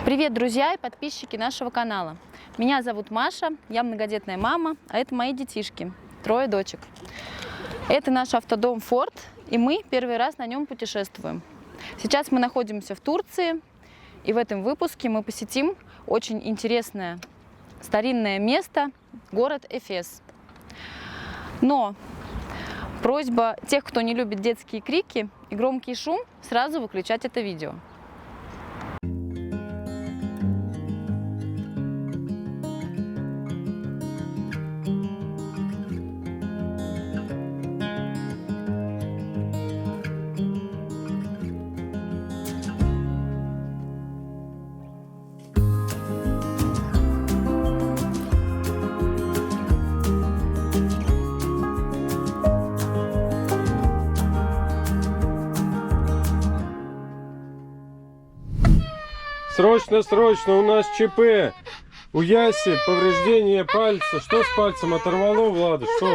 Привет, друзья и подписчики нашего канала. Меня зовут Маша, я многодетная мама, а это мои детишки, 3 дочек. Это наш автодом Ford, и мы первый раз на нем путешествуем. Сейчас мы находимся в Турции, и в этом выпуске мы посетим очень интересное старинное место, город Эфес. Но просьба тех, кто не любит детские крики и громкий шум, сразу выключать это видео. Срочно, срочно, у нас ЧП. У Яси повреждение пальца. Что с пальцем оторвало, Влада? Что? У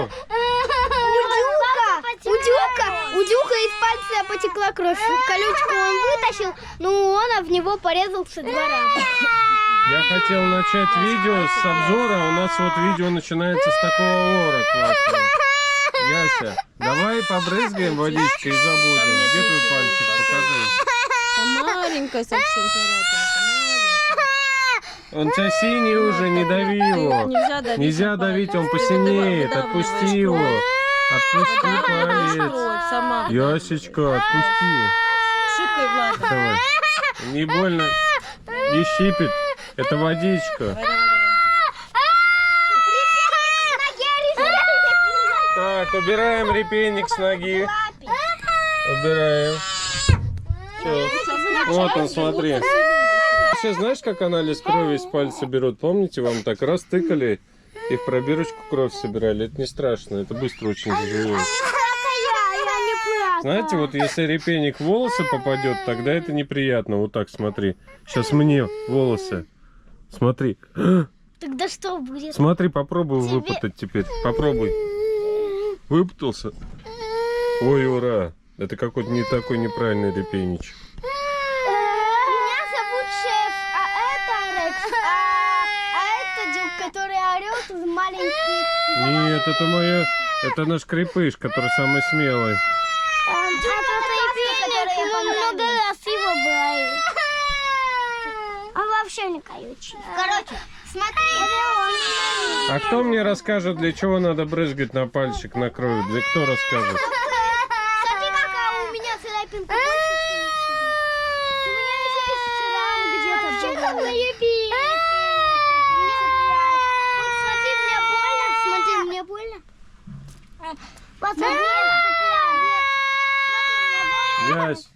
Дюка из пальца потекла кровь. Колючку он вытащил, но он в него порезался 2 раза. Я хотел начать видео с обзора, а у нас вот видео начинается с такого ора классного. Яся, давай побрызгаем водичкой и забудем. Где твой пальчик? Покажи. Маленькая совсем царапина. Он тебя синий уже, не дави его. Нельзя давить, он посинеет. Отпусти его. Отпусти палец. Ясечка, отпусти. Шикай, Влада. Давай. Не больно. Не щипит. Это водичка. Так, убираем репейник с ноги. Убираем. Все. Вот он, смотри. Сейчас знаешь, как анализ крови из пальца берут? Помните, вам так раз тыкали и в пробирочку кровь собирали? Это не страшно, это быстро очень заживет. Знаете, вот если репейник в волосы попадет, тогда это неприятно. Вот так смотри. Сейчас мне волосы. Смотри. Тогда что будет? Смотри, попробуй выпутать теперь. Попробуй. Выпутался. Ой, ура. Это какой-то не такой неправильный репейничек. Меня зовут Шеф, а это Рекс, а это Дюк, который орет в маленький... Нет, это моя... Это наш крепыш, который самый смелый. Много раз его брали. Он вообще не колючий. Короче, смотри. А кто мне расскажет, для чего надо брызгать на пальчик, на кровь? Для кто расскажет? Смотри, какая у меня царапинка больше. У меня есть шрам где-то. Вот смотри, мне больно. Смотри, мне больно. Ясь,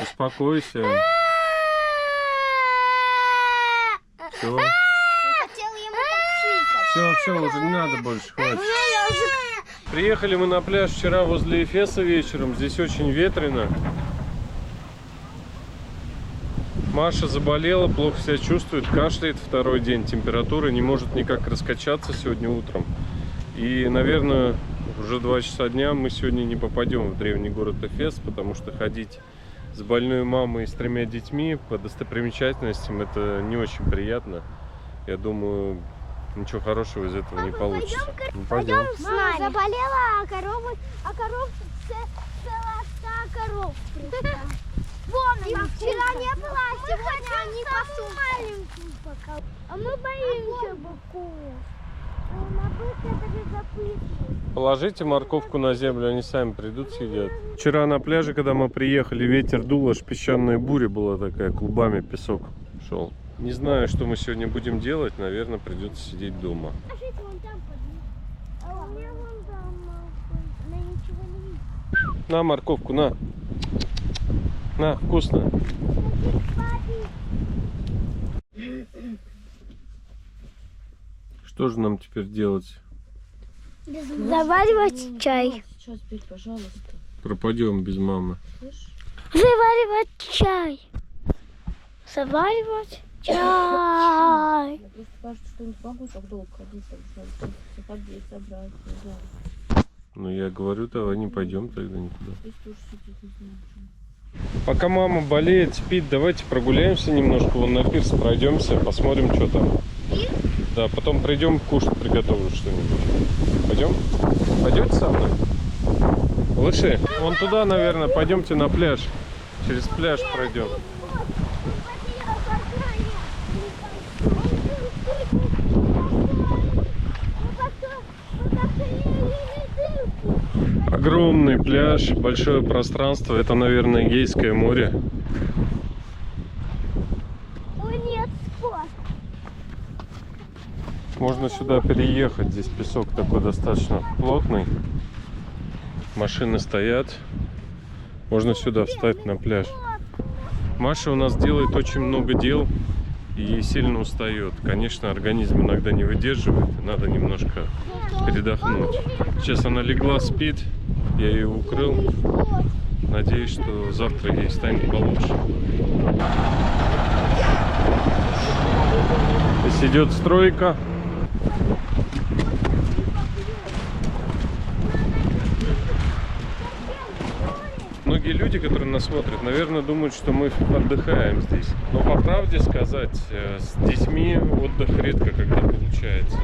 успокойся. Все. Все, уже не надо больше, хватит. Приехали мы на пляж вчера возле Эфеса вечером. Здесь очень ветрено. Маша заболела, плохо себя чувствует, кашляет 2-й день. Температура не может никак раскачаться сегодня утром. И, наверное, уже 2 часа дня мы сегодня не попадем в древний город Эфес, потому что ходить с больной мамой и с 3 детьми по достопримечательностям это не очень приятно. Я думаю, ничего хорошего из этого не получится. Пойдем с нами. Заболела, а коров целая коров. Вон она. Вчера не было, а сегодня они пасут. А мы боимся быков. Положите морковку на землю, они сами придут, съедят. Вчера на пляже, когда мы приехали, ветер дул, аж песчаная буря была такая, клубами песок шел. Не знаю, что мы сегодня будем делать, наверное, придется сидеть дома. На морковку, на. На, вкусно. Что же нам теперь делать? Заваривать чай. Сейчас, Бель, пожалуйста. Пропадем без мамы. Заваривать чай. Заваривать чай. Я просто кажется, что не могу так долго ходить, так что собрать, не знаю. Ну я говорю, давай не пойдем тогда никуда. Здесь тоже сидеть не знаю. Пока мама болеет, спит, давайте прогуляемся немножко, вон на пирс пройдемся, посмотрим, что там. Да, потом придем кушать, приготовлю что-нибудь. Пойдем? Пойдете со мной? Лучше? Вон туда, наверное, пойдемте на пляж. Через пляж пройдем. Огромный пляж, большое пространство. Это, наверное, Эгейское море. О, нет, спорт. Можно сюда переехать. Здесь песок такой достаточно плотный. Машины стоят. Можно сюда встать на пляж. Маша у нас делает очень много дел и сильно устает. Конечно, организм иногда не выдерживает. Надо немножко передохнуть. Сейчас она легла, спит. Я ее укрыл. Надеюсь, что завтра ей станет получше. Здесь идет стройка. Многие люди, которые нас смотрят, наверное, думают, что мы отдыхаем здесь. Но по правде сказать, с детьми отдых редко когда получается.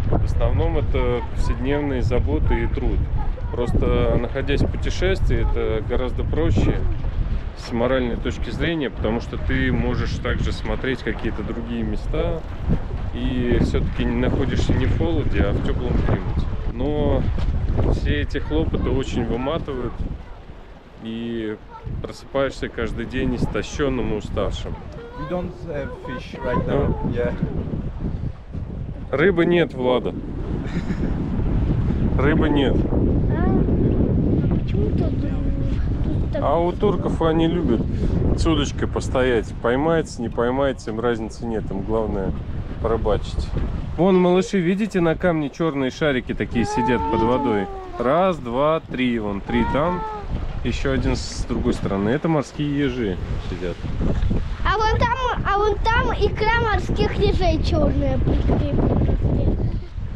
В основном это повседневные заботы и труд. Просто находясь в путешествии, это гораздо проще с моральной точки зрения, потому что ты можешь также смотреть какие-то другие места и все-таки не находишься не в холоде, а в теплом климате. Но все эти хлопоты очень выматывают, и просыпаешься каждый день истощенным и уставшим. We don't have fish right now. Yeah. Рыбы нет, Влада. Рыбы нет. Почему тут так? А у турков они любят с удочкой постоять. Поймается, не поймается, им разницы нет. Им главное порыбачить. Вон, малыши, видите, на камне черные шарики такие сидят под водой. Раз, два, три. Вон, три там. Еще один с другой стороны. Это морские ежи сидят. А вон там икра морских ежей черная.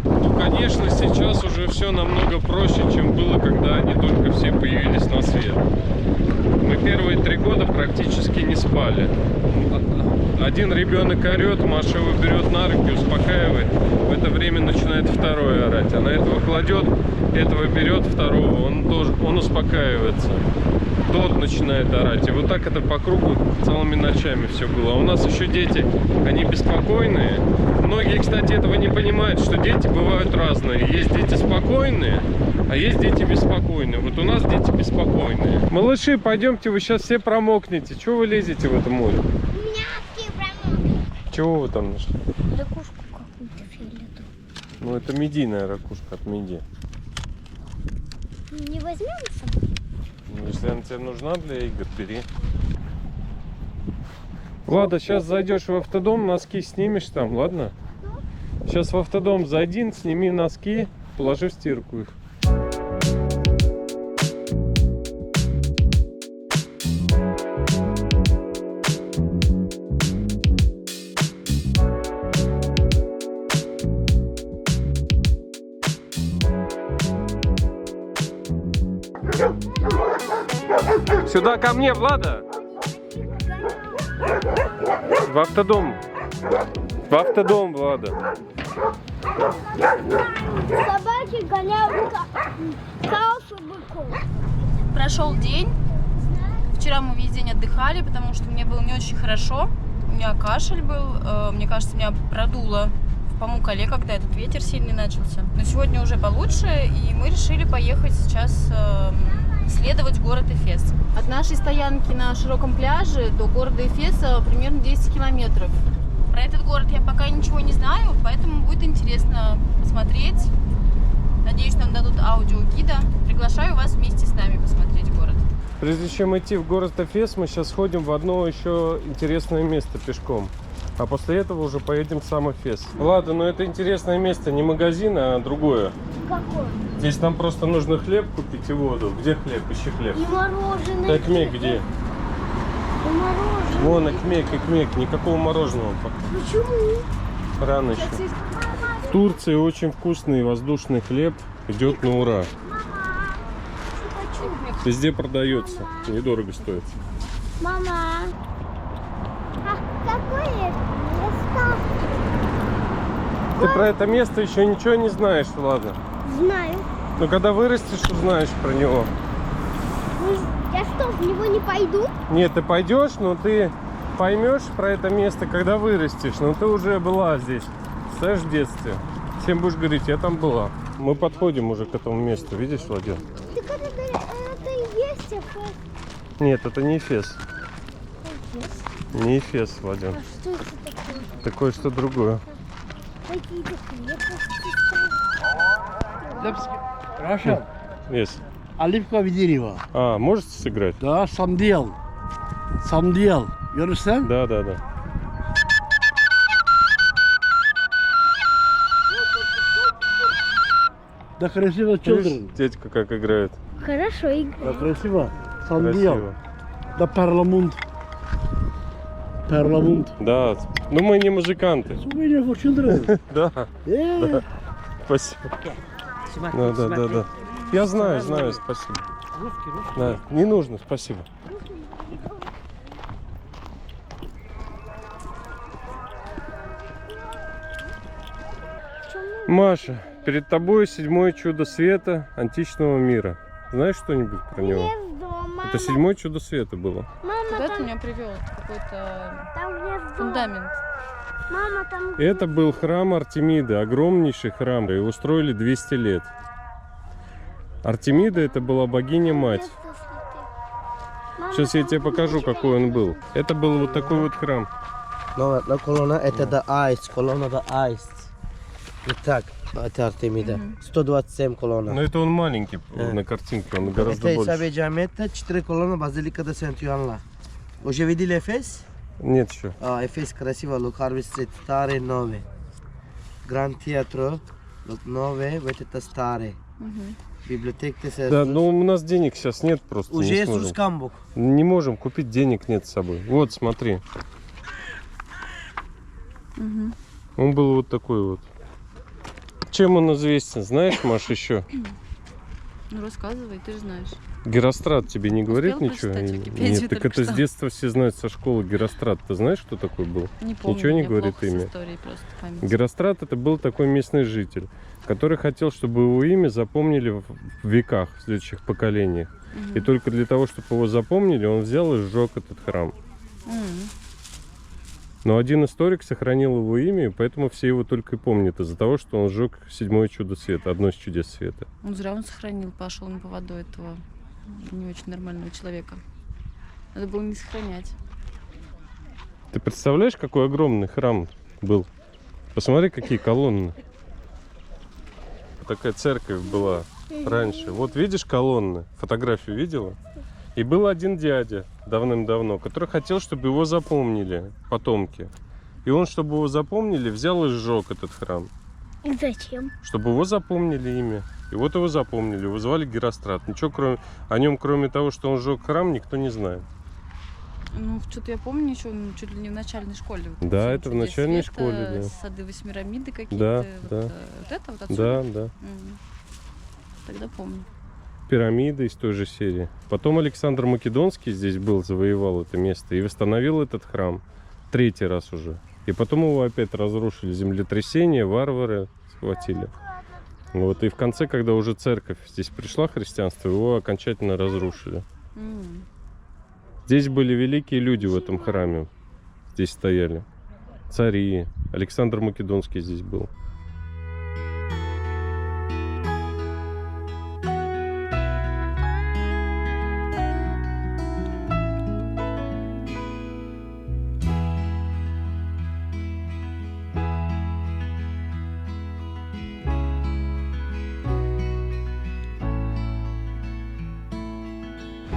Ну, конечно, сейчас уже все намного проще, чем было, когда они только все появились на свет. Мы первые 3 года практически не спали. Один ребенок орет, Маша его берет на руки, успокаивает. В это время начинает второй орать. Она этого кладет, этого берет, второго. Он успокаивается. Тот начинает орать. И вот так это по кругу целыми ночами все было. А у нас еще дети, они беспокойные. Многие, кстати, этого не понимают, что дети бывают разные. Есть дети спокойные, а есть дети беспокойные. Вот у нас дети беспокойные. Малыши, пойдемте, вы сейчас все промокнете. Чего вы лезете в это море? У меня все промокли. Чего вы там нашли? Ракушку какую-то фиолетовую. Ну, это медийная ракушка от меди. Не возьмемся? Ну, если она тебе нужна для игр, бери. Влада, сейчас зайдешь в автодом, носки снимешь там, ладно? Сейчас в автодом зайди, сними носки, положи в стирку их. Сюда ко мне, Влада! В автодом! В автодом, Влада! Собаки гоняют хаос у быков. Прошел день. Вчера мы весь день отдыхали, потому что мне было не очень хорошо. У меня кашель был. Мне кажется, меня продуло в Памукале, когда этот ветер сильный начался. Но сегодня уже получше, и мы решили поехать сейчас исследовать город Эфес. От нашей стоянки на широком пляже до города Эфеса примерно 10 километров. Про этот город я пока ничего не знаю, поэтому будет интересно посмотреть. Надеюсь, нам дадут аудиогида. Приглашаю вас вместе с нами посмотреть город. Прежде чем идти в город Эфес, мы сейчас сходим в одно еще интересное место пешком. А после этого уже поедем в сам Эфес. Ладно, но это интересное место, не магазин, а другое. Какой? Здесь нам просто нужно хлеб купить и воду. Где хлеб? Ищи хлеб. И мороженое. Экмек где? И мороженое. Вон экмек. Никакого мороженого пока. Почему? Рано еще. В Турции очень вкусный воздушный хлеб. Идет на ура. Везде продается. Недорого стоит. Мама, а какое место? Ты про это место еще ничего не знаешь, Влада. Знаю. Но когда вырастешь, узнаешь про него. Я что, в него не пойду? Нет, ты пойдешь, но ты поймешь про это место, когда вырастешь. Но ты уже была здесь, знаешь, в детстве. Всем будешь говорить, я там была. Мы подходим уже к этому месту, видишь, Владимир? Так это и есть Эфес. Нет, это не Эфес. Не Эфес, Владимир. А что это такое? Такое что другое. Какие-то крепости. Раша, Yes. оливковое дерево. А, можете сыграть? Да, самдел. Самдел. You understand? Да, да, да. Да, красиво, children. Видишь, дядька как играет. Хорошо, Да, красиво. Самдел. Красиво. Да, парламент. Парламент. Да, ну мы не музыканты. So many for children. Да, Yeah. спасибо. Да, да, да, да. Я знаю, спасибо. Да, не нужно, спасибо. Маша, перед тобой 7-е чудо света античного мира. Знаешь что-нибудь про него? Гнездо, мама. Это 7-е чудо света было. Мама, Куда ты там, меня привел? Какой-то там гнездо. фундамент. Мама, там Это был храм Артемиды, огромнейший храм. Его строили 200 лет. Артемида это была богиня-мать. гнездо цветы. Мама, Сейчас я там тебе покажу, ничего какой он нет. был. Это был вот такой вот храм. No, la colonna это the ice, колонна the ice. Итак, это Артемида. 127 колонна. Но это он маленький на картинке, он гораздо Это больше. Исабе Джамета, 4 колонны базилика де Сент-Юанла. Уже видели Эфес? Нет еще. Эфес красиво, Лукарви стрит, старый, новый. Гранд Театро, новый, вот это старый. Библиотека Да, но у нас денег сейчас нет просто. Уже не есть сможем. Рускамбук. Не можем купить, денег нет с собой. Вот, смотри. Он был вот такой вот. Чем он известен? Знаешь, Маш, еще? Ну рассказывай, ты же знаешь. Герострат тебе не говорит Успел ничего? прочитать в Нет, Википедии так только это с что? детства все знают со школы Герострат. Ты знаешь, что такой был? Не помню. Ничего не у меня говорит плохо с имя? историей просто память. Герострат это был такой местный житель, который хотел, чтобы его имя запомнили в веках, в следующих поколениях. И только для того, чтобы его запомнили, он взял и сжег этот храм. Но один историк сохранил его имя, и поэтому все его только и помнят из-за того, что он сжег 7-е чудо света, одно из чудес света. Он зря он сохранил, пошел на поводу этого не очень нормального человека. Надо было не сохранять. Ты представляешь, какой огромный храм был? Посмотри, какие колонны. Такая церковь была раньше. Вот видишь колонны? Фотографию видела? И был один дядя давным-давно, который хотел, чтобы его запомнили потомки. И он, чтобы его запомнили, взял и сжег этот храм. И зачем? Чтобы его запомнили имя. И вот его запомнили, его звали Герострат. Ничего о нем, кроме того, что он сжег храм, никто не знает. Ну, что-то я помню еще чуть ли не в начальной школе. Вот Да, «Семь это в чудес начальной света», школе, да. Сады Восьмирамиды Да, какие-то. да. Вот это вот отсюда? Да, да. Тогда помню. Пирамиды из той же серии. Потом Александр Македонский здесь был, завоевал это место и восстановил этот храм 3-й раз уже. И потом его опять разрушили землетрясения, варвары схватили. Вот, и в конце, когда уже церковь здесь пришла, христианство, его окончательно разрушили. Здесь были великие люди в этом храме. Здесь стояли. Цари. Александр Македонский здесь был.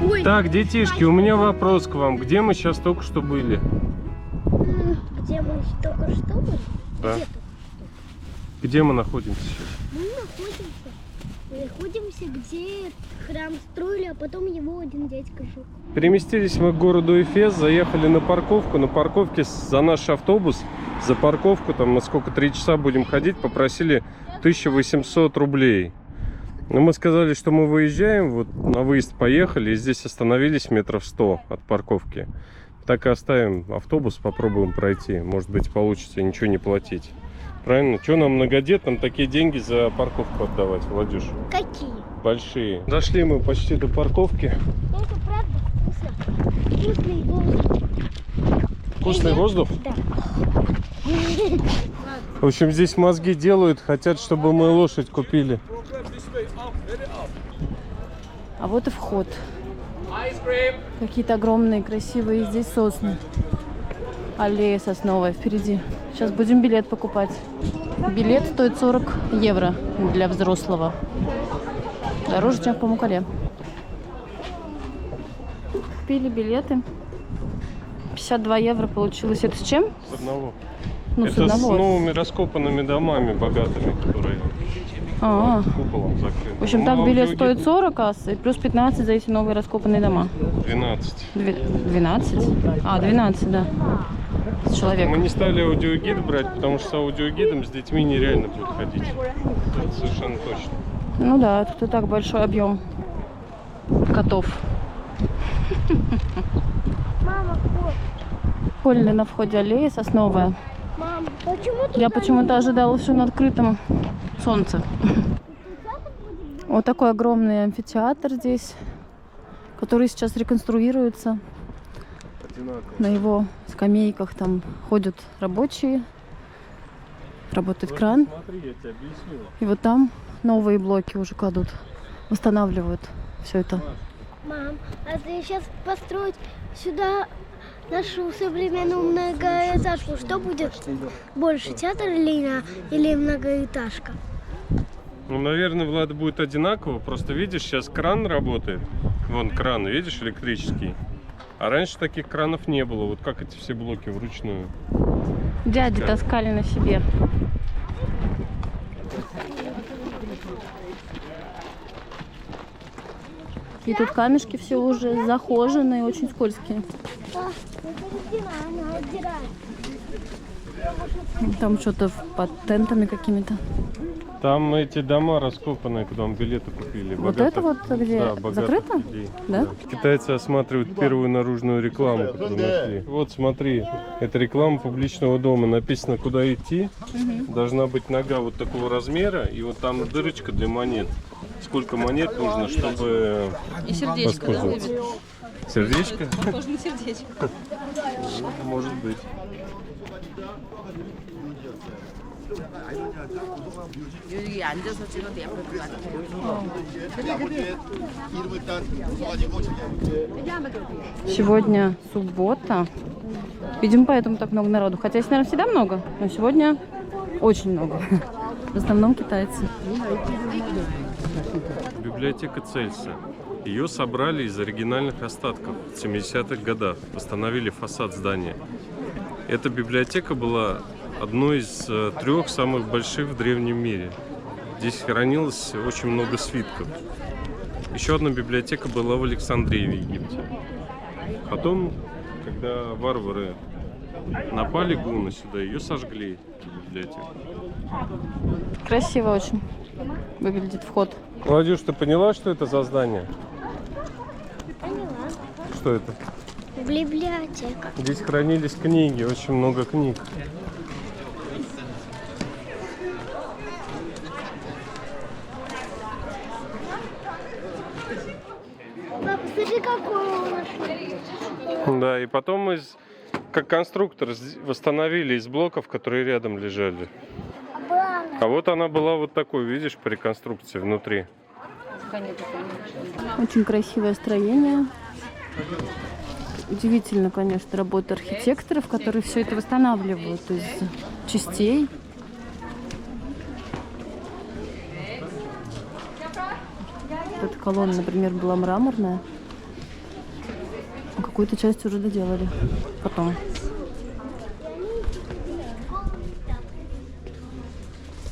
Ой, Так, детишки, у меня вопрос к вам. Где мы сейчас только что были? где мы только что были? Да. Где-то. Где мы находимся сейчас? Мы находимся, где храм строили, а потом его один дядька жил. Переместились мы к городу Эфес, заехали на парковку. На парковке за наш автобус, за парковку, там на сколько, 3 часа будем ходить, попросили 1800 рублей. Ну, мы сказали, что мы выезжаем, вот на выезд поехали, и здесь остановились метров 100 от парковки. Так и оставим автобус, попробуем пройти. Может быть, получится ничего не платить. Правильно? Что нам многодетным такие деньги за парковку отдавать, Владюш? Какие? Большие. Дошли мы почти до парковки. Это правда вкусно. Вкусный воздух. Вкусный воздух? Да. В общем, здесь мозги делают, хотят, чтобы мы лошадь купили. А вот и вход. Какие-то огромные, красивые здесь сосны. Аллея сосновая впереди. Сейчас будем билет покупать. Билет стоит 40 евро для взрослого. Дороже, чем в Памукале. Купили билеты. 52 евро получилось. Это с чем? С одного. Ну, Это с одного. с новыми раскопанными домами богатыми, которые куполом закрыты. В общем, Ну, так билет аудиогид стоит 40, а плюс 15 за эти новые раскопанные дома. 12. 12? А, 12, да. С Мы человеком. не стали аудиогид брать, потому что с аудиогидом с детьми нереально будет ходить. Это совершенно точно. Ну да, тут и так большой объем котов. Мама, вот. Прикольно на входе аллея сосновая. Мам, почему тут Я почему-то ожидала все на открытом солнце. Вот такой огромный амфитеатр здесь, который сейчас реконструируется. На его скамейках там ходят рабочие, работает кран. Смотри, я тебе объясню. И вот там новые блоки уже кладут, восстанавливают все это. Мам, а ты сейчас построить сюда нашу современную многоэтажку, что будет больше, театр или многоэтажка? Ну, наверное, Влад, будет одинаково. Просто видишь, сейчас кран работает. Вон кран, видишь, электрический. А раньше таких кранов не было. Вот как эти все блоки вручную. Дяди таскали на себе. И тут камешки все уже захоженные, очень скользкие. Там что-то под тентами какими-то. Там эти дома раскопанные, куда мы билеты купили. Вот богатых- это вот где Да, богатых закрыто? людей. Да? Китайцы осматривают первую наружную рекламу, которую нашли. Вот смотри, это реклама публичного дома. Написано, куда идти. Должна быть нога вот такого размера, и вот там дырочка для монет. Сколько монет нужно, чтобы И сердечко, да, воспользоваться? выбит? Сердечко? Похоже на сердечко. Может быть. Сегодня суббота. Видимо, поэтому так много народу. Хотя, если, наверное, всегда много, но сегодня очень много. В основном китайцы. Библиотека Цельса. Ее собрали из оригинальных остатков в 70-х годах. Восстановили фасад здания. Эта библиотека была одной из 3 самых больших в древнем мире. Здесь хранилось очень много свитков. Еще одна библиотека была в Александрии в Египте. Потом, когда варвары напали гунны сюда, ее сожгли, эту библиотеку. Красиво очень выглядит вход. Владюш, ты поняла, что это за здание? Поняла. Что это? Библиотека. Здесь хранились книги, очень много книг. Папа, смотри, какую нашли. Да, и потом мы, как конструктор, восстановили из блоков, которые рядом лежали. А вот она была вот такой, видишь, по реконструкции внутри. Очень красивое строение. Удивительно, конечно, работа архитекторов, которые все это восстанавливают из частей. Эта колонна, например, была мраморная. А какую-то часть уже доделали потом.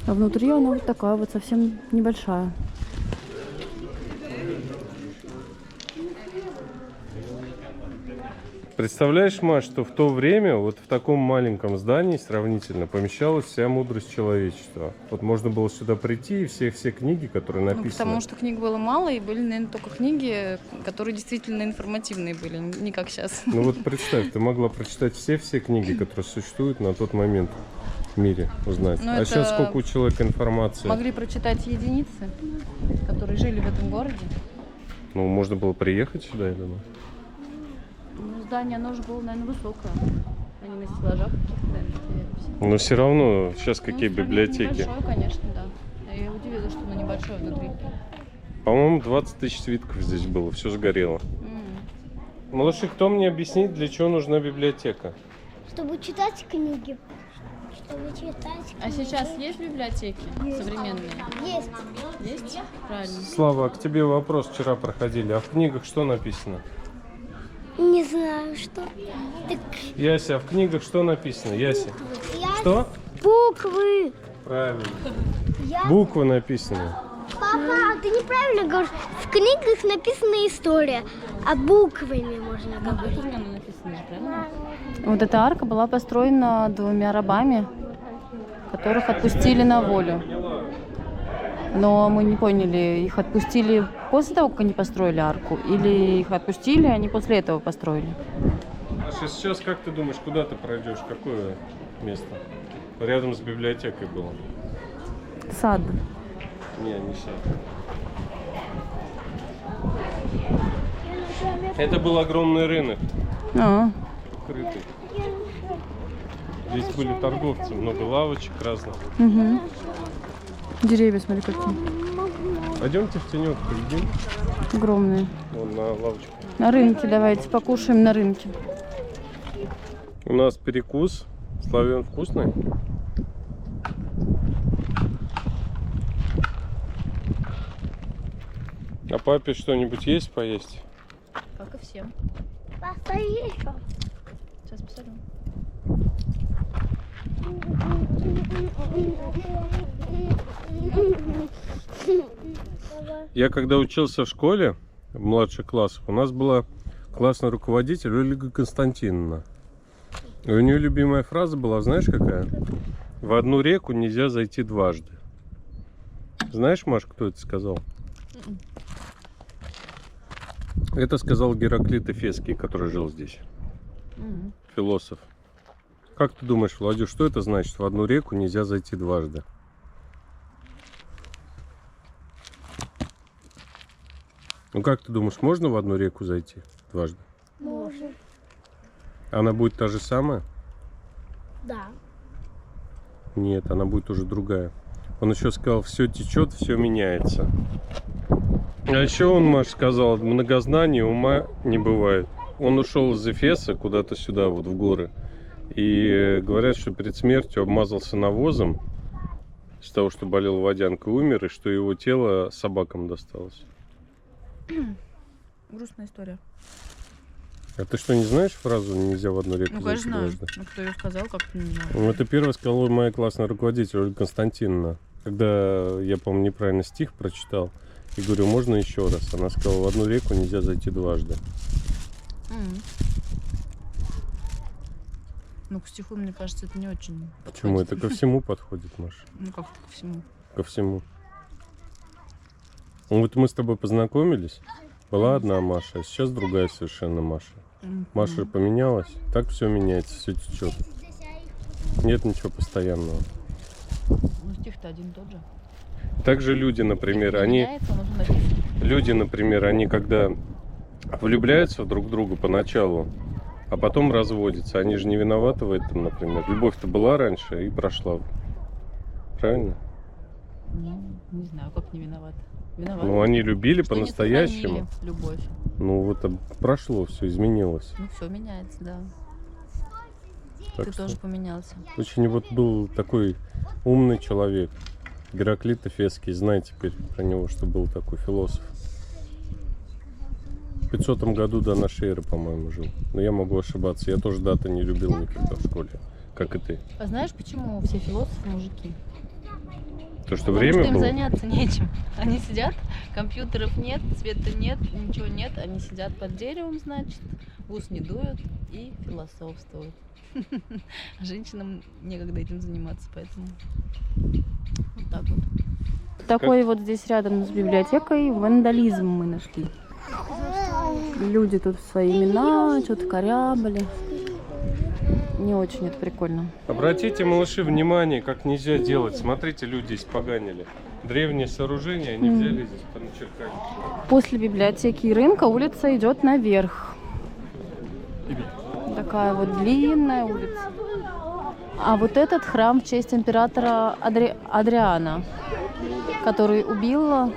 А внутри она вот такая вот, совсем небольшая. Представляешь, Маш, что в то время вот в таком маленьком здании сравнительно помещалась вся мудрость человечества. Вот можно было сюда прийти и все книги, которые Ну, написаны. потому что книг было мало, и были, наверное, только книги, которые действительно информативные были, не как сейчас. Ну вот представь, ты могла прочитать все книги, которые существуют на тот момент в мире, узнать. Ну, А это сейчас сколько у человека информации? Могли прочитать единицы, которые жили в этом городе. Ну, можно было приехать сюда, я думаю. Ну, здание, оно же было, наверное, высокое. Они на стеллажах каких-то, наверное. Но все равно сейчас какие Ну, сравнительно библиотеки. Небольшое, конечно, да. Я удивилась, что оно небольшое внутри. По-моему, 20 тысяч свитков здесь было, все сгорело. Малыши, кто мне объяснит, для чего нужна библиотека? Чтобы читать книги. Чтобы читать А сейчас есть библиотеки современные? Есть. Есть? Правильно. Слава, а к тебе вопрос вчера проходили. А в книгах что написано? Не знаю, что. Так Яся, а в книгах что написано? Яся. Что? буквы. Правильно. Я... Буквы написаны. Папа, ты неправильно говоришь. В книгах написана история, а буквами можно говорить. Вот эта арка была построена 2 рабами, которых отпустили на волю. Но мы не поняли, их отпустили после того, как они построили арку, или их отпустили, а они после этого построили? Маша, сейчас как ты думаешь, куда ты пройдешь? Какое место? Рядом с библиотекой было. Сад. Не, не сад. Это был огромный рынок, А, открытый. Здесь были торговцы, много лавочек разных. угу. Деревья, смотри, какие. Пойдемте в тенек поедим. Огромные. Вон на лавочку. На рынке давайте покушаем на рынке. У нас перекус. Славян вкусный. А папе что-нибудь есть поесть? Как и всем. Посмотри. Сейчас посмотрю. Я когда учился в школе, в младших классах, у нас была классный руководитель Ольга Константиновна. И у нее любимая фраза была, знаешь какая? В одну реку нельзя зайти дважды. Знаешь, Маш, кто это сказал? Это сказал Гераклит Эфесский, который жил здесь. Философ. Как ты думаешь, Владюш, что это значит? В одну реку нельзя зайти дважды. Ну как ты думаешь, можно в одну реку зайти дважды? Можно. Она будет та же самая? Да. Нет, она будет уже другая. Он еще сказал, все течет, все меняется. А еще он, Маш, сказал, многознания ума не бывает. Он ушел из Эфеса куда-то сюда, вот в горы. И говорят, что перед смертью обмазался навозом из того, что болел водянкой, умер, и что его тело собакам досталось. Грустная история. А ты что, не знаешь фразу «нельзя в одну реку Ну, зайти конечно, знаю. дважды»? Ну, кто ее сказал, как-то не знаю. Ну, это первое сказала моя классная руководитель Ольга Константиновна. Когда я, по-моему, неправильно стих прочитал, и говорю, можно еще раз? Она сказала, в одну реку нельзя зайти дважды. Ну, к стиху, мне кажется, это не очень Почему? подходит. Это ко всему подходит, Маша. Ну, как ко всему. Ко всему. Ну, вот мы с тобой познакомились. Была одна Маша, а сейчас другая совершенно Маша. Маша поменялась. Так все меняется, все течет. Нет ничего постоянного. Ну, стих-то один и тот же. Также люди, например, они... Меняется, он уже написан. Люди, например, они когда влюбляются в друг друга поначалу, а потом разводятся, они же не виноваты в этом, например. Любовь-то была раньше и прошла. Правильно? Ну, не знаю, как не виноват. Виноват. Ну, они любили Что не по-настоящему. сохранили любовь. Ну, вот прошло, все изменилось. Ну, все меняется, да. Так Ты что тоже поменялся. очень вот был такой умный человек. Гераклит Эфесский. Знай теперь про него, что был такой философ. В 500 году до нашей эры, по-моему, жил. Но я могу ошибаться. Я тоже даты не любил никогда в школе, как и ты. А знаешь, почему все философы мужики? То, что Потому время что им было? заняться нечем. Они сидят, компьютеров нет, света нет, ничего нет. Они сидят под деревом, значит, в ус не дуют и философствуют. А женщинам некогда этим заниматься, поэтому вот так вот. Такой вот здесь рядом с библиотекой вандализм мы нашли. Люди тут свои имена, что-то корябали. Не очень это прикольно. Обратите, малыши, внимание, как нельзя делать. Смотрите, люди испоганили. Древние сооружения, они взяли здесь, поначеркали. После библиотеки и рынка улица идет наверх. Такая вот длинная улица. А вот этот храм в честь императора Адриана, который убил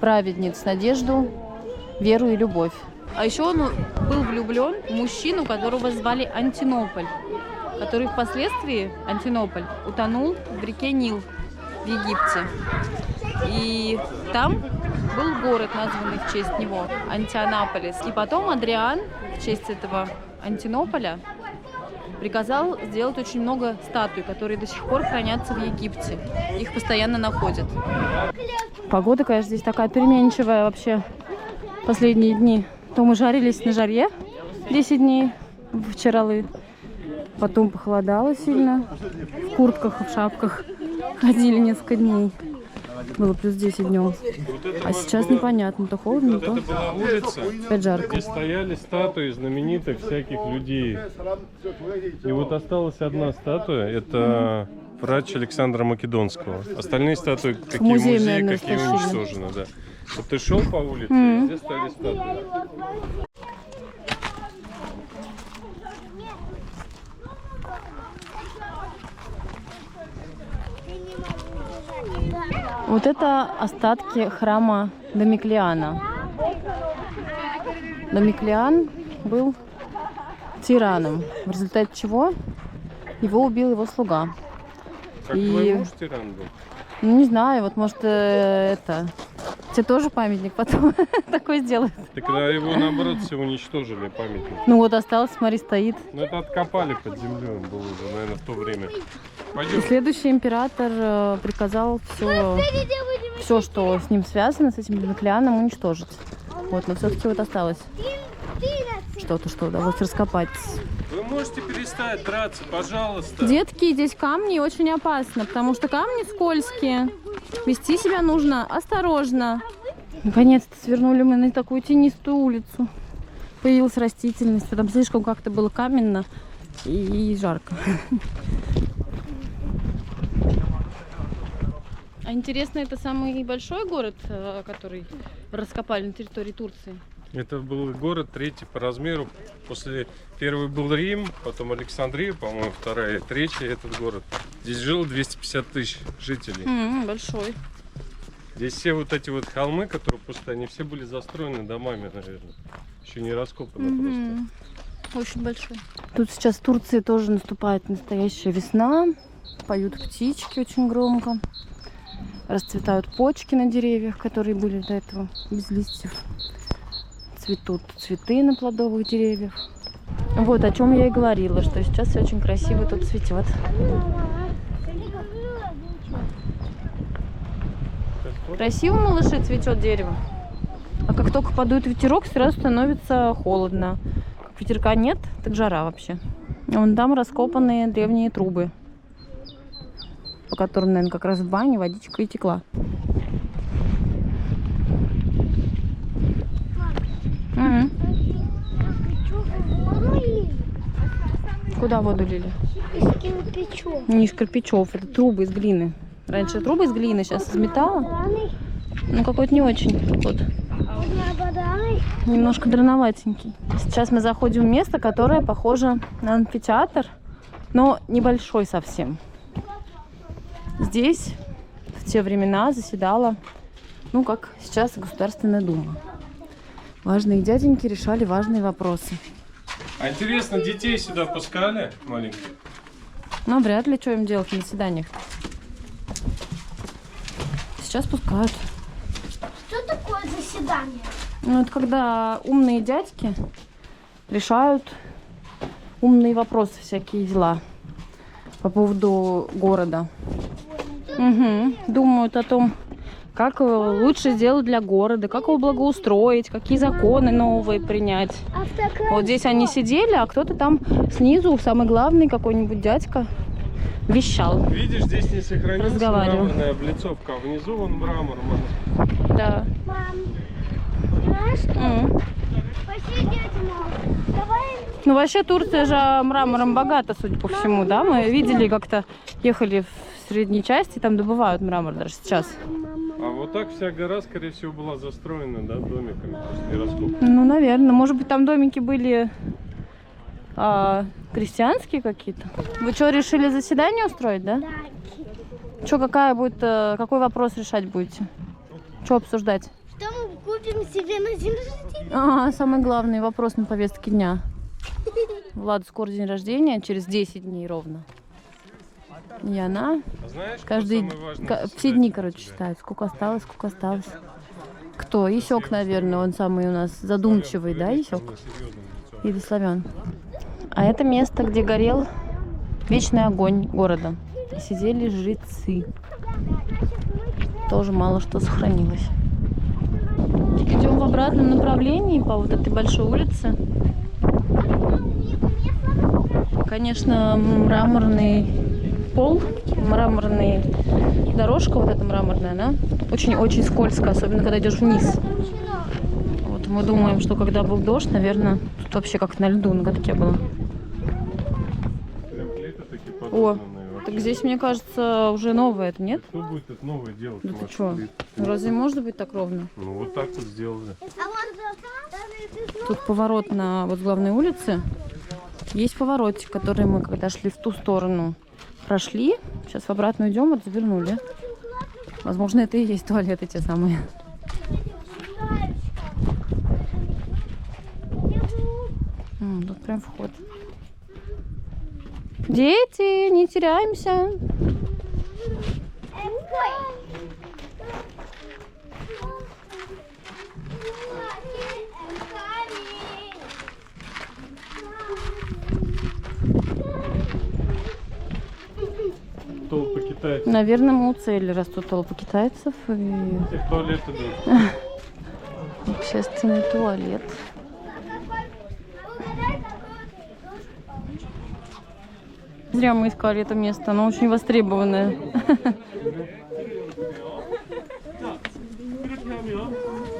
праведниц Надежду, веру и любовь. А еще он был влюблен в мужчину, которого звали Антинополь, который впоследствии, Антинополь, утонул в реке Нил в Египте. И там был город, названный в честь него, Антианаполис. И потом Адриан в честь этого Антинополя приказал сделать очень много статуй, которые до сих пор хранятся в Египте. Их постоянно находят. Погода, конечно, здесь такая переменчивая вообще последние дни. То мы жарились на жаре 10 дней вчера, потом похолодало сильно. В куртках и в шапках ходили несколько дней. Было плюс 10 днем. А сейчас непонятно, то холодно, то Это была улица, опять жарко. где стояли статуи знаменитых всяких людей. И вот осталась одна статуя, это врач Александра Македонского. Остальные статуи, какие в музее, музее, наверное, какие стащили. уничтожены, да. Вот ты шел по улице, и здесь стояли статуи. Вот это остатки храма Домиклиана. Домиклиан был тираном, в результате чего его убил его слуга. Как И- твой муж тиран был? Ну, не знаю, вот может это... Тебе тоже памятник потом такой сделают. Так когда его наоборот все уничтожили, памятник. Ну вот осталось, смотри, стоит. Ну это откопали под землей, он был уже, наверное, в то время. И Пойдем. следующий император приказал все, что с ним связано, с этим Домиклианом, уничтожить. Вот, но все-таки вот осталось что-то, что удалось раскопать. Вы можете перестать драться, пожалуйста. Детки, здесь камни очень опасно, потому что камни скользкие. Вести себя нужно осторожно. Наконец-то свернули мы на такую тенистую улицу. Появилась растительность, там слишком как-то было каменно и жарко. А интересно, это самый большой город, который раскопали на территории Турции? Это был город третий по размеру. После первый был Рим, потом Александрия, по-моему, вторая, третий этот город. Здесь жило 250 тысяч жителей. Большой. Здесь все вот эти вот холмы, которые пустые, они все были застроены домами, наверное. Еще не раскопано просто. Очень большой. Тут сейчас в Турции тоже наступает настоящая весна. Поют птички очень громко. Расцветают почки на деревьях, которые были до этого без листьев. Цветут цветы на плодовых деревьях. Вот о чем я и говорила, что сейчас все очень красиво тут цветет. Красиво, малыши, цветет дерево. А как только подует ветерок, сразу становится холодно. Как ветерка нет, так жара вообще. Вон там раскопанные древние трубы, по которым, наверное, как раз в бане водичка и текла. Куда воду лили? Из кирпичом. Не из кирпичов, это трубы из глины. Раньше трубы из глины, сейчас из металла. Ну, какой-то не очень вот. Немножко драноватенький. Сейчас мы заходим в место, которое похоже на амфитеатр, но небольшой совсем. Здесь в те времена заседала, ну, как сейчас, Государственная Дума. Важные дяденьки решали важные вопросы. А интересно, детей сюда пускали маленьких? Ну, вряд ли, что им делать на заседаниях. Сейчас пускают. Что такое заседание? Ну, это когда умные дядьки решают умные вопросы, всякие дела по поводу города. Думают о том, как лучше сделать для города, как его благоустроить, какие законы новые принять. Вот здесь они сидели, а кто-то там снизу, самый главный какой-нибудь дядька, вещал. Видишь, здесь не сохранилась Разговаривал. мраморная облицовка, а внизу вон мрамор. Да. Мам, знаешь, посидеть можно. Давай. Ну, вообще Турция же мрамором богата, судя по всему, да? Мы видели, как-то ехали в средней части, там добывают мрамор даже сейчас. А вот так вся гора, скорее всего, была застроена, да, домиками после раскопки. Ну, наверное. Может быть, там домики были крестьянские какие-то. Вы что, решили заседание устроить, да? Да. Что, какой вопрос решать будете? Что обсуждать? Что мы купим себе на день рождения? Самый главный вопрос на повестке дня. Владу скоро день рождения, через 10 дней ровно. И она А знаешь, кто каждый самый важный все заседатель дни, в короче, Турции? считает, сколько осталось. Кто? Исек, наверное, он самый у нас задумчивый, да, Исек? Или славян. А это место, где горел вечный огонь города. И сидели жрецы. Тоже мало что сохранилось. Идем в обратном направлении по вот этой большой улице. Конечно, мраморный пол, мраморная дорожка, вот эта мраморная, она очень-очень скользкая, особенно когда идешь вниз. Вот мы думаем, что когда был дождь, наверное, тут вообще как на льду, на катке было. Прям плиты такие О, подогнанные вообще. так здесь, мне кажется, уже новое это, нет? Что будет это новое делать? Да ты Маша, что? плиты? Разве может быть так ровно? Ну вот так вот сделали. А вот Тут поворот на вот главной улице. Есть поворотик, который мы, когда шли в ту сторону, прошли. Сейчас в обратную идем, вот завернули. Возможно, это и есть туалеты те самые. Тут прям вход. Дети, не теряемся. Толпы китайцев. Наверное, мы у цели растут толпы китайцев и Все в туалет идут. общественный туалет. Зря мы искали это место, оно очень востребованное.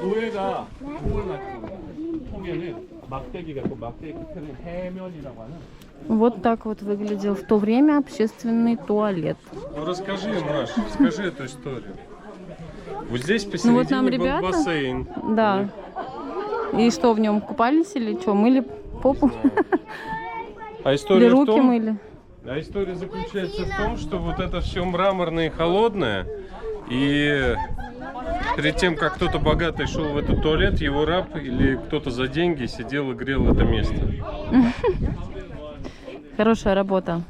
노예가 콩을 가지고 보면은 막대기가 있고 막대기 끝에는 해면이라고 하는 Вот так вот выглядел в то время общественный туалет. Ну расскажи, Маш, расскажи эту историю. Вот здесь посередине Ну вот нам был ребята- бассейн. Да. И что, в нем купались или что? Мыли попу? А Или история в руки том, мыли? а история заключается в том, что вот это все мраморное и холодное, и перед тем, как кто-то богатый шел в этот туалет, его раб или кто-то за деньги сидел и грел это место. Хорошая работа.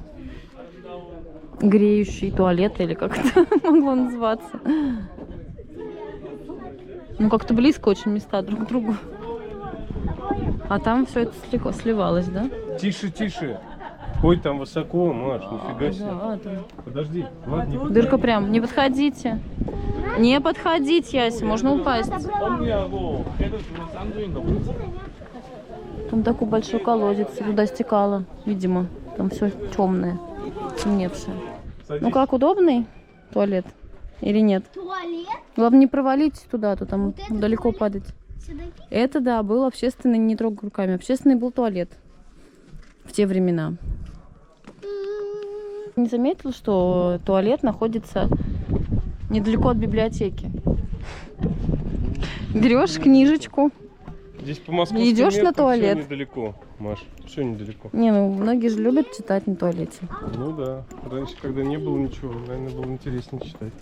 Греющий туалет или как это могло называться. Ну как-то близко очень места друг к другу. А там все это сливалось, да? Тише, тише. Ой, там высоко, Маш, нифига себе. Да, там Подожди, ладно. дырка прям. Не подходите. Не подходите, Яся, можно упасть. 언니하고 걔들 둘은 쌍둥이인가 보지. Там такой большой колодец, и туда стекало, видимо. Там все темное, темневшее. Ну как, удобный туалет или нет? туалет. Главное не провалитесь туда, а то там Вот это далеко туалет? падать. Сюда. Это, да, был общественный, не трогай руками, общественный был туалет в те времена. Не заметил, что туалет находится недалеко от библиотеки? Берешь книжечку. Здесь по московским Идёшь на меркам туалет? Все недалеко, Маш, все недалеко. Не, ну многие же любят читать на туалете. Ну да, раньше, когда не было ничего, наверное, было интереснее читать.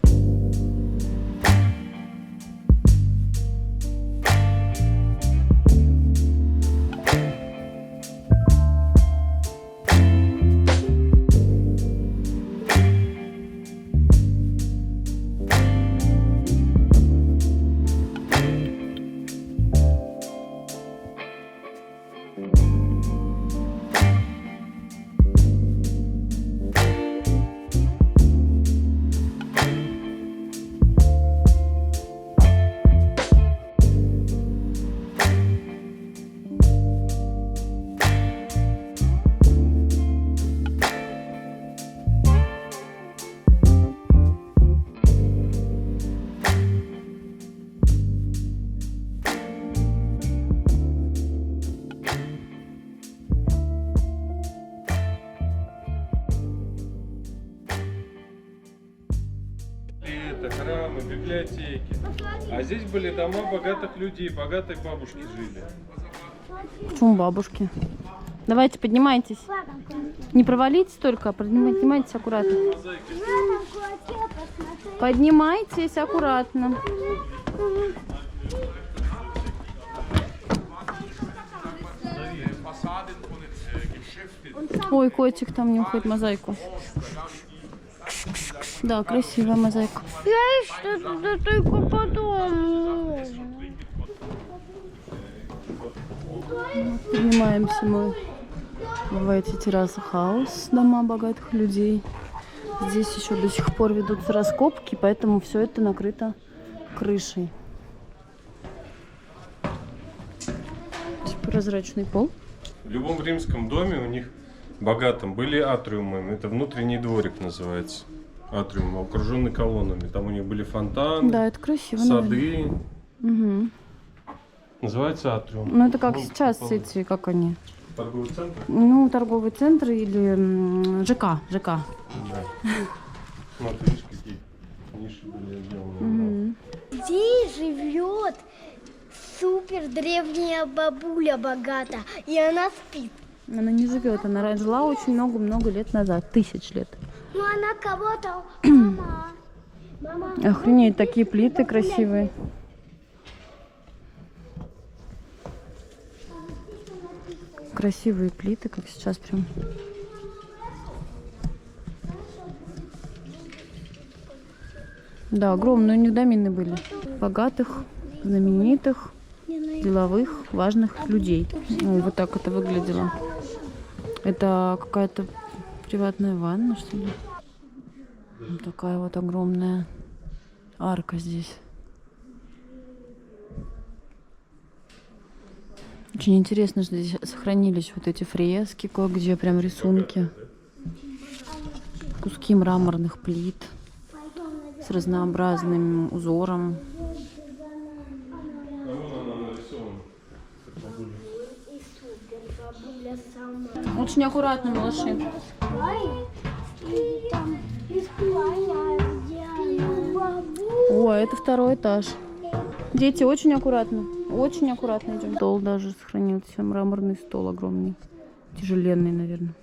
это храмы, библиотеки. А здесь были дома богатых людей, богатые бабушки жили. Почему бабушки? Давайте, поднимайтесь. Не провалитесь только, а поднимайтесь аккуратно. Поднимайтесь аккуратно. Ой, котик там нюхает мозаику. Да, красивая мозаика. Я что-то только потом. Поднимаемся мы в эти террасы хаус, дома богатых людей. Здесь еще до сих пор ведутся раскопки, поэтому все это накрыто крышей. Здесь прозрачный пол. В любом римском доме у них богатом были атриумы. Это внутренний дворик называется. Атриум, окруженный колоннами. Там у них были фонтаны, Да, это красиво. сады. Угу. Называется атриум. Ну это как Вон сейчас такой эти, как они? торговый центр. Ну, торговый центр или ЖК. Да. Смотри, видишь, какие ниши были сделаны. Здесь живет супер древняя бабуля богата, и она спит. Она не живет, она жила очень много-много лет назад, 1000 лет. Ну она кого-то... Мама. Охренеть, такие плиты красивые. Красивые плиты, как сейчас прям. Да, огромные у них домины были. Богатых, знаменитых, деловых, важных людей. Ну, вот так это выглядело. Это какая-то приватная ванна, что ли? Вот такая вот огромная арка здесь. Очень интересно, что здесь сохранились вот эти фрески, кое-где прям рисунки. Куски мраморных плит с разнообразным узором. Очень аккуратно, малыши. О, это 2-й этаж. Дети, очень аккуратно. Очень аккуратно идем. Стол даже сохранился. Мраморный стол огромный. Тяжеленный, наверное.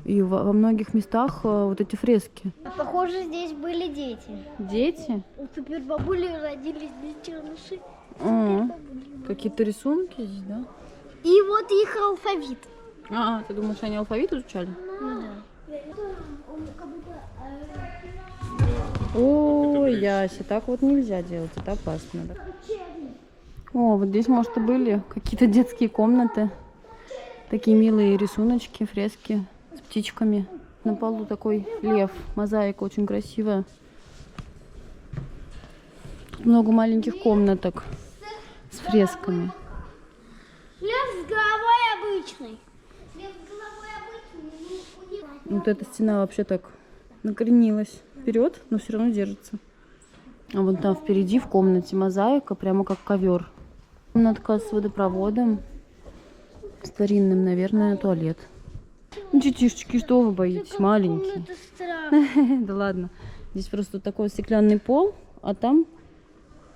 И во многих местах вот эти фрески. Похоже, здесь были дети. Дети? У супер бабули родились детеныши. Какие-то рисунки здесь, да? И вот их алфавит. Ты думаешь, они алфавит изучали? Ой, Яся, так вот нельзя делать, это опасно. О, вот здесь, может, и были какие-то детские комнаты. Такие милые рисуночки, фрески с птичками. На полу такой лев, мозаика очень красивая. Тут много маленьких комнаток с фресками. Лев с головой обычный. Лев с головой обычный. Вот эта стена вообще так накренилась вперед, но все равно держится. А вон там впереди в комнате мозаика, прямо как ковер. Комнатка с водопроводом, старинным, наверное, туалет. Ну, детишечки, что вы боитесь, маленькие? Это страшно. Да ладно. Здесь просто такой стеклянный пол, а там,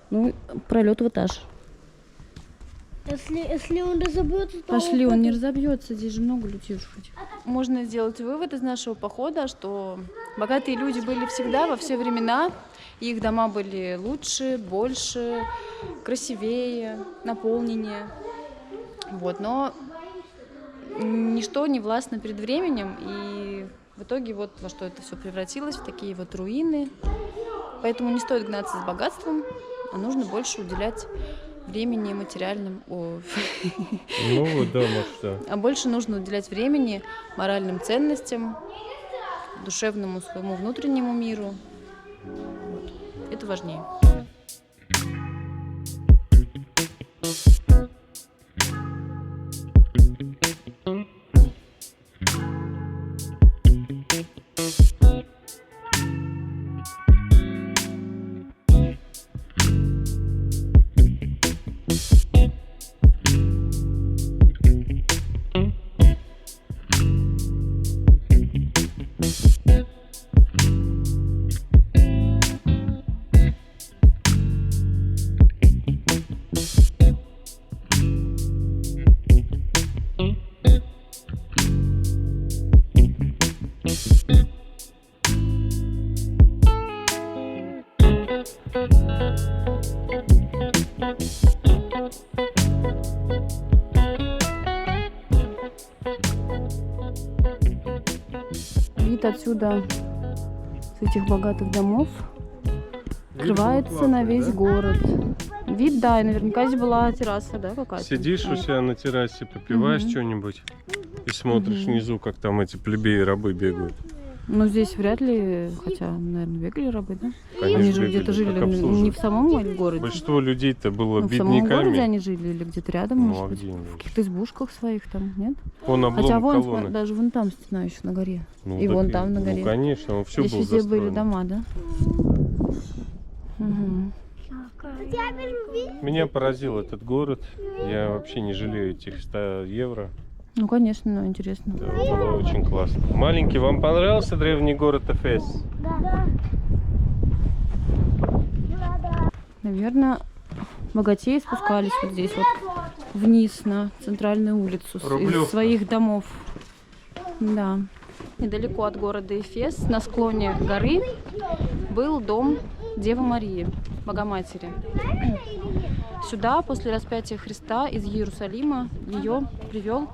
ну, пролет в этаж. Если он разобьется, то... Пошли, он не разобьется, здесь же много людей уже ходит. Можно сделать вывод из нашего похода, что богатые люди были всегда, во все времена. Их дома были лучше, больше, красивее, наполненнее. Вот, но ничто не властно перед временем, и в итоге вот во что это все превратилось, в такие вот руины. Поэтому не стоит гнаться с богатством, а нужно больше уделять времени материальным, Ну вот, да, может, да. а больше нужно уделять времени моральным ценностям, душевному своему внутреннему миру. Вот. Это важнее. Вид отсюда, с этих богатых домов, открывается на весь город. Вид, да, и наверняка здесь была терраса, да, какая-то? Сидишь у себя на террасе, попиваешь что-нибудь и смотришь внизу, как там эти плебеи рабы бегают. Ну, здесь вряд ли, хотя, наверное, бегали рабы, да? Конечно, Они же бегали, где-то жили как обслуживать. не в самом городе. Большинство людей-то было Ну, в самом городе бедняками. они жили или где-то рядом, Ну, может а быть? где они? В каких-то избушках своих там, нет? Вон Хотя облом вон, колонны. даже вон там стена еще на горе. Ну, и так вон там на горе. Ну, конечно, он все Здесь был везде были застроен. дома, да? Мгм. Меня поразил этот город. Я вообще не жалею этих 100 евро. Ну, конечно, ну, интересно. Это было очень классно. Маленький, вам понравился древний город Эфес? Наверное, богатеи спускались вот здесь вот вниз на центральную улицу из Рублевка. своих домов. Да. Недалеко от города Эфес, на склоне горы, был дом Девы Марии, Богоматери. Сюда после распятия Христа из Иерусалима ее привел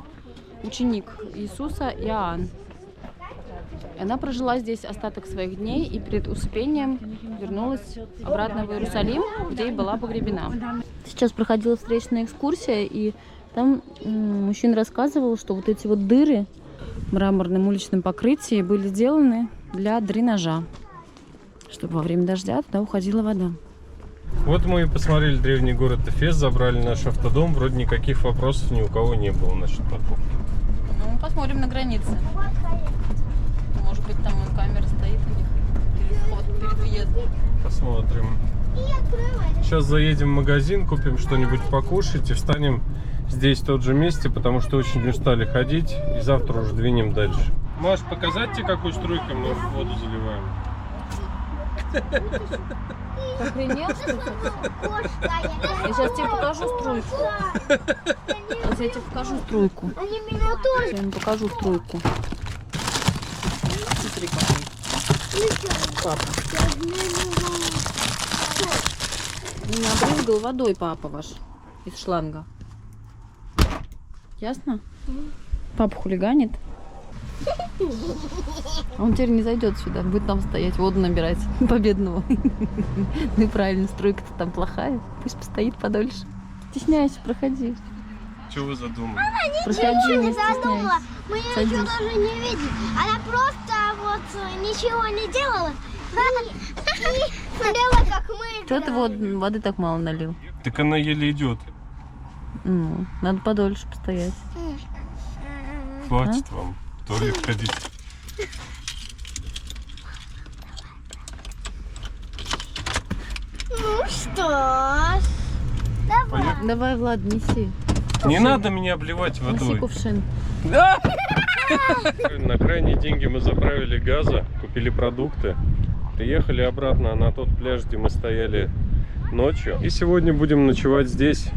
ученик Иисуса Иоанн. Она прожила здесь остаток своих дней и перед усыпением вернулась обратно в Иерусалим, где и была погребена. Сейчас проходила встречная экскурсия, и там мужчина рассказывал, что вот эти вот дыры в мраморном уличном покрытии были сделаны для дренажа, чтобы во время дождя туда уходила вода. Вот мы и посмотрели древний город Эфес, забрали наш автодом. Вроде никаких вопросов ни у кого не было насчет покупки. Ну, посмотрим на границе. Может быть, там камера стоит у них перед въездом. Посмотрим. Сейчас заедем в магазин, купим что-нибудь покушать и встанем здесь в тот же месте, потому что очень устали ходить. И завтра уже двинем дальше. Маш, показать тебе, какой струйкой мы воду заливаем? Охренел, что ли? Я сейчас тебе покажу струйку. Сейчас я тебе покажу струйку. Они меня тоже. Я им покажу струйку. Смотри, меня обрызгал водой папа ваш из шланга. Ясно? Папа хулиганит. А он теперь не зайдет сюда, будет там стоять, воду набирать победного. Ну и правильно, стройка-то там плохая. Пусть постоит подольше. Стесняйся, проходи. Что вы задумали? Проходи, не Задумала. стесняйся. Мы ее Садись. еще даже не видели. Она просто вот ничего не делала. И смотрела, как мы. Что ты воды так мало налил? Так она еле идет. Ну, надо подольше постоять. Хватит вам в туалет ходить. Ну что ж. Давай. Давай, Влад, неси. Не надо меня обливать Неси водой. кувшин. На крайние деньги мы заправили газа, купили продукты, приехали обратно на тот пляж, где мы стояли ночью. И сегодня будем ночевать здесь.